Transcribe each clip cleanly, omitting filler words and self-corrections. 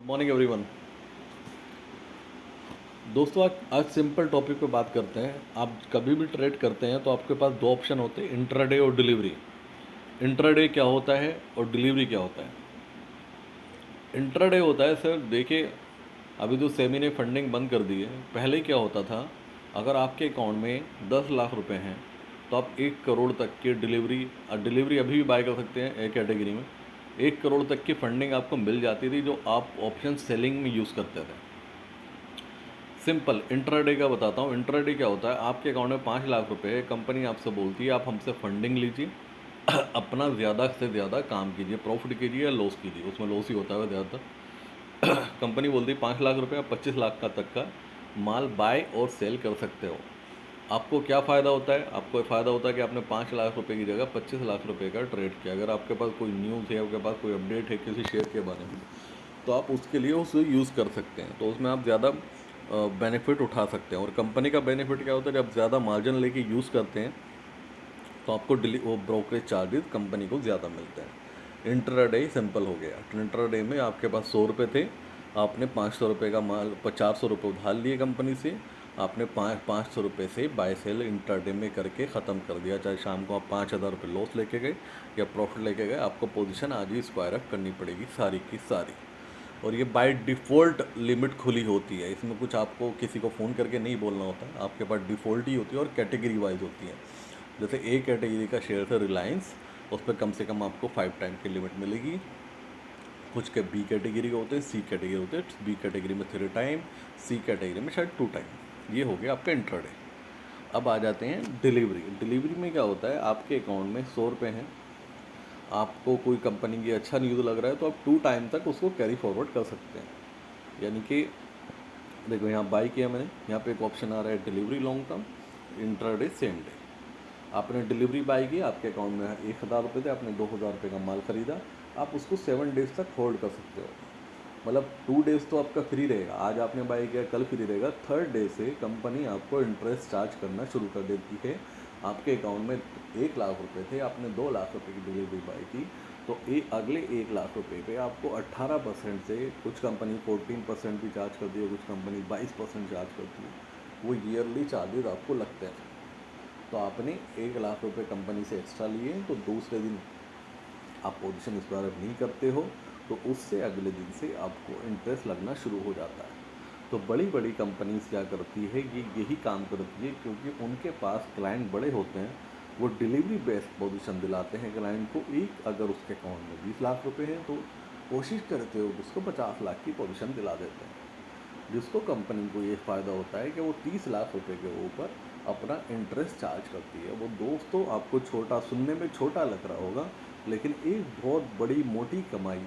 Morning everyone. दोस्तों आज simple topic पे बात करते हैं। आप कभी भी ट्रेड करते हैं तो आपके पास दो ऑप्शन होते हैं, इंट्राडे और डिलीवरी। इंट्राडे क्या होता है और डिलीवरी क्या होता है? इंट्राडे होता है सर, देखिए अभी तो सेबी ने फंडिंग बंद कर दी है। पहले क्या होता था, अगर आपके अकाउंट में 10 लाख रुपए हैं तो आप 1 करोड़ तक की डिलीवरी अभी भी बाय कर सकते हैं। एक कैटेगरी में 1 करोड़ तक की फंडिंग आपको मिल जाती थी, जो आप ऑप्शन सेलिंग में यूज़ करते थे। सिंपल इंट्राडे का बताता हूँ। इंट्राडे क्या होता है, आपके अकाउंट में 5 लाख रुपए है, कंपनी आपसे बोलती है आप हमसे फंडिंग लीजिए, अपना ज़्यादा से ज़्यादा काम कीजिए, प्रॉफिट कीजिए या लॉस कीजिए, उसमें लॉस ही होता है ज़्यादातर। कंपनी बोलती है 5 लाख रुपये आप 25 लाख का तक का माल बाय और सेल कर सकते हो। आपको क्या फ़ायदा होता है? आपको फ़ायदा होता है कि आपने 5 लाख रुपए की जगह 25 लाख रुपए का ट्रेड किया। अगर आपके पास कोई न्यूज़ है, आपके पास कोई अपडेट है किसी शेयर के बारे में, तो आप उसके लिए उसे यूज़ कर सकते हैं। तो उसमें आप ज़्यादा बेनिफिट उठा सकते हैं। और कंपनी का बेनिफिट क्या होता है, जब ज़्यादा मार्जिन लेके यूज़ करते हैं तो आपको वो ब्रोकरेज चार्जेस कंपनी को ज़्यादा मिलते हैं। इंट्राडे सिंपल हो गया। इंट्राडे में आपके पास 100 रुपये थे, आपने 500 रुपये का माल 400 रुपये उधार लिए कंपनी से, आपने 500 रुपये से बाय सेल इंट्राडे में करके ख़त्म कर दिया। चाहे शाम को आप 5,000 रुपये लॉस लेके गए या प्रॉफिट लेके गए, आपको पोजीशन आज ही स्क्वायर अप करनी पड़ेगी सारी की सारी। और ये बाय डिफ़ॉल्ट लिमिट खुली होती है, इसमें कुछ आपको किसी को फ़ोन करके नहीं बोलना होता है, आपके पास डिफ़ॉल्ट ही होती है और कैटेगरी वाइज होती है। जैसे ए कैटेगरी का शेयर है रिलायंस, उस पर कम से कम आपको 5 टाइम की लिमिट मिलेगी। कुछ के बी कैटेगरी के होते हैं, सी कैटेगरी होते हैं, बी कैटेगरी में 3 टाइम, सी कैटेगरी में शायद 2 टाइम। ये हो गया आपका इंट्राडे। अब आ जाते हैं डिलीवरी। डिलीवरी में क्या होता है, आपके अकाउंट में 100 रुपये हैं, आपको कोई कंपनी की अच्छा न्यूज़ लग रहा है तो आप 2 टाइम तक उसको कैरी फॉरवर्ड कर सकते हैं। यानी कि देखो यहाँ बाई किया मैंने, यहाँ पे एक ऑप्शन आ रहा है delivery long term, intraday same day. आपने डिलीवरी बाई की, आपके अकाउंट में 1,000 रुपये थे, आपने 2,000 रुपये का माल खरीदा, आप उसको 7 डेज़ तक होल्ड कर सकते हो। मतलब 2 डेज़ तो आपका फ्री रहेगा, आज आपने बाई किया कल फ्री रहेगा, थर्ड डे से कंपनी आपको इंटरेस्ट चार्ज करना शुरू कर देती है। आपके अकाउंट में 1 लाख रुपये थे, आपने 2 लाख रुपये की डिलीवरी बाई की, तो अगले 1 लाख रुपये पे आपको 18% से, कुछ कंपनी 14% भी चार्ज करती है, कुछ कंपनी 22% चार्ज करती है, वो ईयरली चार्जेस आपको लगते हैं। तो आपने 1 लाख रुपये कंपनी से एक्स्ट्रा लिए, तो दूसरे दिन आप पोजीशन स्क्वायर अप नहीं करते हो तो उससे अगले दिन से आपको इंटरेस्ट लगना शुरू हो जाता है। तो बड़ी बड़ी कंपनीज क्या करती है, ये यही काम करती है, क्योंकि उनके पास क्लाइंट बड़े होते हैं, वो डिलीवरी बेस्ड पोजीशन दिलाते हैं क्लाइंट को। एक अगर उसके अकाउंट में 20 लाख रुपए हैं तो कोशिश करते हो उसको 50 लाख की पोजीशन दिला देते हैं, जिसको कंपनी को ये फ़ायदा होता है कि वो 30 लाख रुपए के ऊपर अपना इंटरेस्ट चार्ज करती है। वो दोस्तों आपको छोटा सुनने में छोटा लग रहा होगा, लेकिन एक बहुत बड़ी मोटी कमाई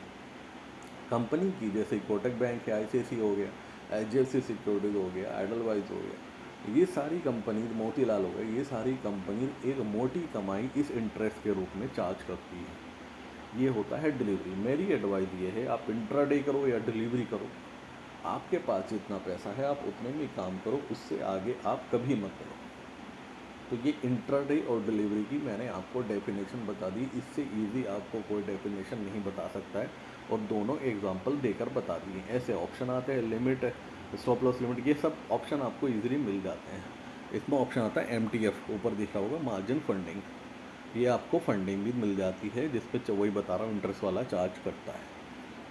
कंपनी की, जैसे कोटक बैंक है, आईसीआईसी हो गया, एचडीएफसी सिक्योरिटीज हो गया, एडलवाइज हो गया, ये सारी कंपनी, मोतीलाल हो गया, ये सारी कंपनी एक मोटी कमाई इस इंटरेस्ट के रूप में चार्ज करती है। ये होता है डिलीवरी। मेरी एडवाइस ये है, आप इंट्राडे करो या डिलीवरी करो, आपके पास जितना पैसा है आप उतने में काम करो, उससे आगे आप कभी मत करो। तो ये इंट्राडे और डिलीवरी की मैंने आपको डेफिनेशन बता दी, इससे इजी आपको कोई डेफिनेशन नहीं बता सकता है, और दोनों एग्जांपल देकर बता दिए। ऐसे ऑप्शन आते हैं, लिमिट, स्टॉप लॉस लिमिट, ये सब ऑप्शन आपको इजीली मिल जाते हैं। इसमें ऑप्शन आता है एमटीएफ, ऊपर दिखा होगा मार्जिन फंडिंग, ये आपको फंडिंग भी मिल जाती है, जिस पे वही बता रहा हूँ इंटरेस्ट वाला चार्ज करता है।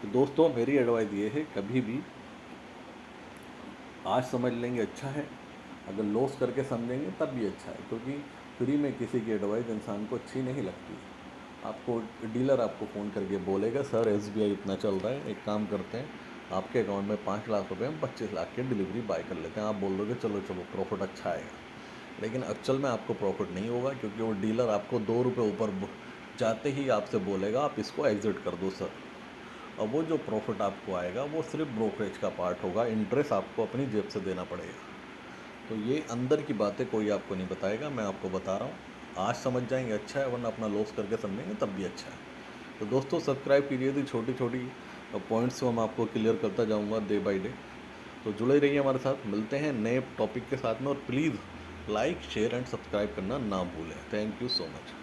तो दोस्तों मेरी एडवाइस ये है, कभी भी आज समझ लेंगे अच्छा है, अगर लॉस करके समझेंगे तब भी अच्छा है, क्योंकि फ्री में किसी की एडवाइस इंसान को अच्छी नहीं लगती। आपको डीलर आपको फ़ोन करके बोलेगा सर एसबीआई इतना चल रहा है, एक काम करते हैं आपके अकाउंट में 5 लाख रुपए हम 25 लाख की डिलीवरी बाय कर लेते हैं। आप बोल दोगे चलो चलो प्रॉफिट अच्छा आएगा, लेकिन एक्चुअल में आपको प्रॉफिट नहीं होगा, क्योंकि वो डीलर आपको 2 रुपये ऊपर जाते ही आपसे बोलेगा आप इसको एग्ज़िट कर दो सर, और वो जो प्रॉफिट आपको आएगा वो सिर्फ ब्रोकरेज का पार्ट होगा, इंटरेस्ट आपको अपनी जेब से देना पड़ेगा। तो ये अंदर की बातें कोई आपको नहीं बताएगा, मैं आपको बता रहा हूँ। आज समझ जाएंगे अच्छा है, वरना अपना लॉस करके समझेंगे तब भी अच्छा है। तो दोस्तों सब्सक्राइब कीजिए, थी छोटी छोटी पॉइंट्स को मैं आपको क्लियर करता जाऊँगा डे बाय डे। तो जुड़े रहिए हमारे साथ, मिलते हैं नए टॉपिक के साथ में, और please like share and subscribe करना ना भूलें। Thank you so much.